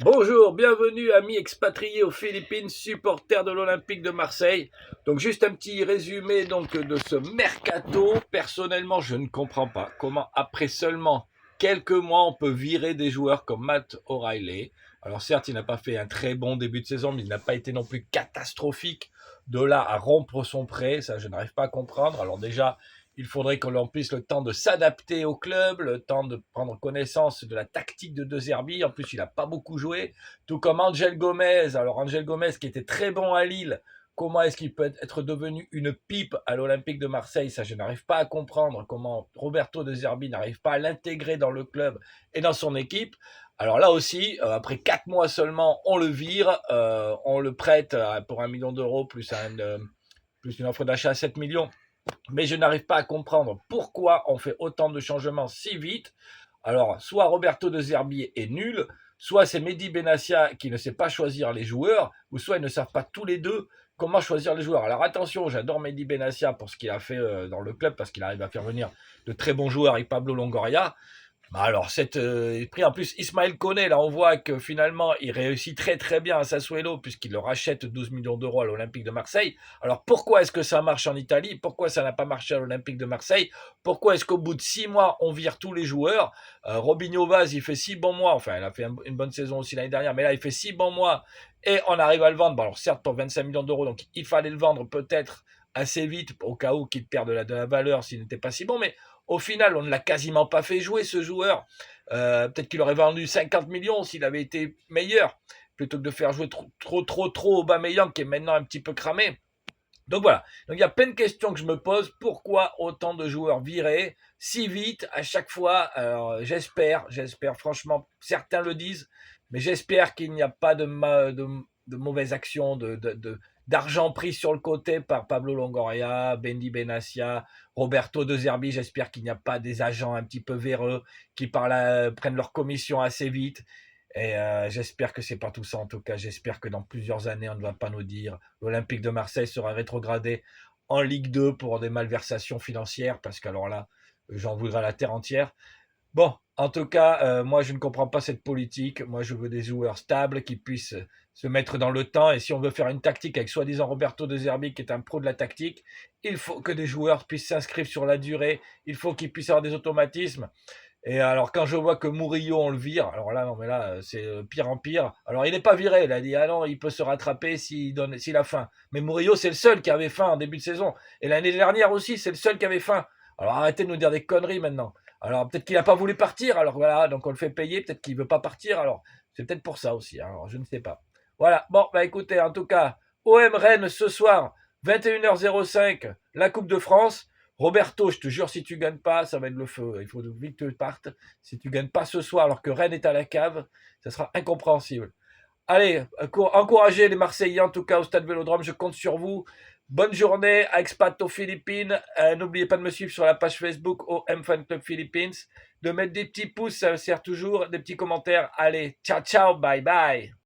Bonjour, bienvenue amis expatriés aux Philippines, supporters de l'Olympique de Marseille. Donc juste un petit résumé de ce mercato. Personnellement, je ne comprends pas comment après seulement quelques mois on peut virer des joueurs comme Matt O'Reilly. Alors certes, il n'a pas fait un très bon début de saison, mais il n'a pas été non plus catastrophique. De là à rompre son prêt, ça je n'arrive pas à comprendre. Alors déjà, il faudrait que l'on puisse le temps de s'adapter au club, le temps de prendre connaissance de la tactique de De Zerbi. En plus, il n'a pas beaucoup joué. Tout comme Angel Gomez. Alors, Angel Gomez, qui était très bon à Lille, comment est-ce qu'il peut être devenu une pipe à l'Olympique de Marseille? Ça, je n'arrive pas à comprendre comment Roberto De Zerbi n'arrive pas à l'intégrer dans le club et dans son équipe. Alors là aussi, après 4 mois seulement, on le vire, on le prête pour 1 million d'euros plus une offre d'achat à 7 millions. Mais je n'arrive pas à comprendre pourquoi on fait autant de changements si vite. Alors, soit Roberto De Zerbi est nul, soit c'est Mehdi Benassia qui ne sait pas choisir les joueurs, ou soit ils ne savent pas tous les deux comment choisir les joueurs. Alors attention, j'adore Mehdi Benassia pour ce qu'il a fait dans le club, parce qu'il arrive à faire venir de très bons joueurs avec Pablo Longoria. Bah alors, prix en plus, Ismaël Koné, là, on voit que finalement, il réussit très très bien à Sassuolo, puisqu'il le rachète 12 millions d'euros à l'Olympique de Marseille. Alors, pourquoi est-ce que ça marche en Italie? Pourquoi ça n'a pas marché à l'Olympique de Marseille? Pourquoi est-ce qu'au bout de 6 mois, on vire tous les joueurs? Robinho Vaz, il fait 6 bons mois, enfin, il a fait une bonne saison aussi l'année dernière, mais là, il fait 6 bons mois, et on arrive à le vendre. Bon, alors, certes, pour 25 millions d'euros, donc il fallait le vendre peut-être assez vite, au cas où qu'il perde de la valeur s'il n'était pas si bon, mais au final, on ne l'a quasiment pas fait jouer, ce joueur. Peut-être qu'il aurait vendu 50 millions s'il avait été meilleur, plutôt que de faire jouer trop Aubameyang, qui est maintenant un petit peu cramé. Donc voilà. Donc il y a plein de questions que je me pose. Pourquoi autant de joueurs virés si vite à chaque fois? Alors, j'espère, franchement, certains le disent, mais j'espère qu'il n'y a pas de mauvaises actions, d'argent pris sur le côté par Pablo Longoria, Bendy Benassia, Roberto De Zerbi. J'espère qu'il n'y a pas des agents un petit peu véreux qui par là prennent leur commission assez vite. Et j'espère que c'est pas tout ça. En tout cas, j'espère que dans plusieurs années, on ne va pas nous dire l'Olympique de Marseille sera rétrogradé en Ligue 2 pour des malversations financières, parce qu'alors là, j'en voudrais la terre entière. Bon, en tout cas, moi, je ne comprends pas cette politique. Moi, je veux des joueurs stables qui puissent se mettre dans le temps. Et si on veut faire une tactique avec soi-disant Roberto De Zerbi, qui est un pro de la tactique, il faut que des joueurs puissent s'inscrire sur la durée. Il faut qu'ils puissent avoir des automatismes. Et alors, quand je vois que Murillo, on le vire, alors là, non, mais là, c'est pire en pire. Alors, il n'est pas viré, il a dit, ah non, il peut se rattraper s'il a faim. Mais Murillo, c'est le seul qui avait faim en début de saison. Et l'année dernière aussi, c'est le seul qui avait faim. Alors, arrêtez de nous dire des conneries maintenant. Alors, peut-être qu'il n'a pas voulu partir, alors voilà, donc on le fait payer, peut-être qu'il veut pas partir, alors c'est peut-être pour ça aussi, hein, alors je ne sais pas. Voilà, bon, bah écoutez, en tout cas, OM Rennes ce soir, 21h05, la Coupe de France. Roberto, je te jure, si tu gagnes pas, ça va être le feu. Il faut vite que tu partes. Si tu gagnes pas ce soir alors que Rennes est à la cave, ça sera incompréhensible. Allez, encouragez les Marseillais, en tout cas au Stade Vélodrome, je compte sur vous. Bonne journée à Expat aux Philippines. N'oubliez pas de me suivre sur la page Facebook OM Fan Club Philippines. De mettre des petits pouces, ça sert toujours. Des petits commentaires. Allez, ciao, ciao, bye, bye.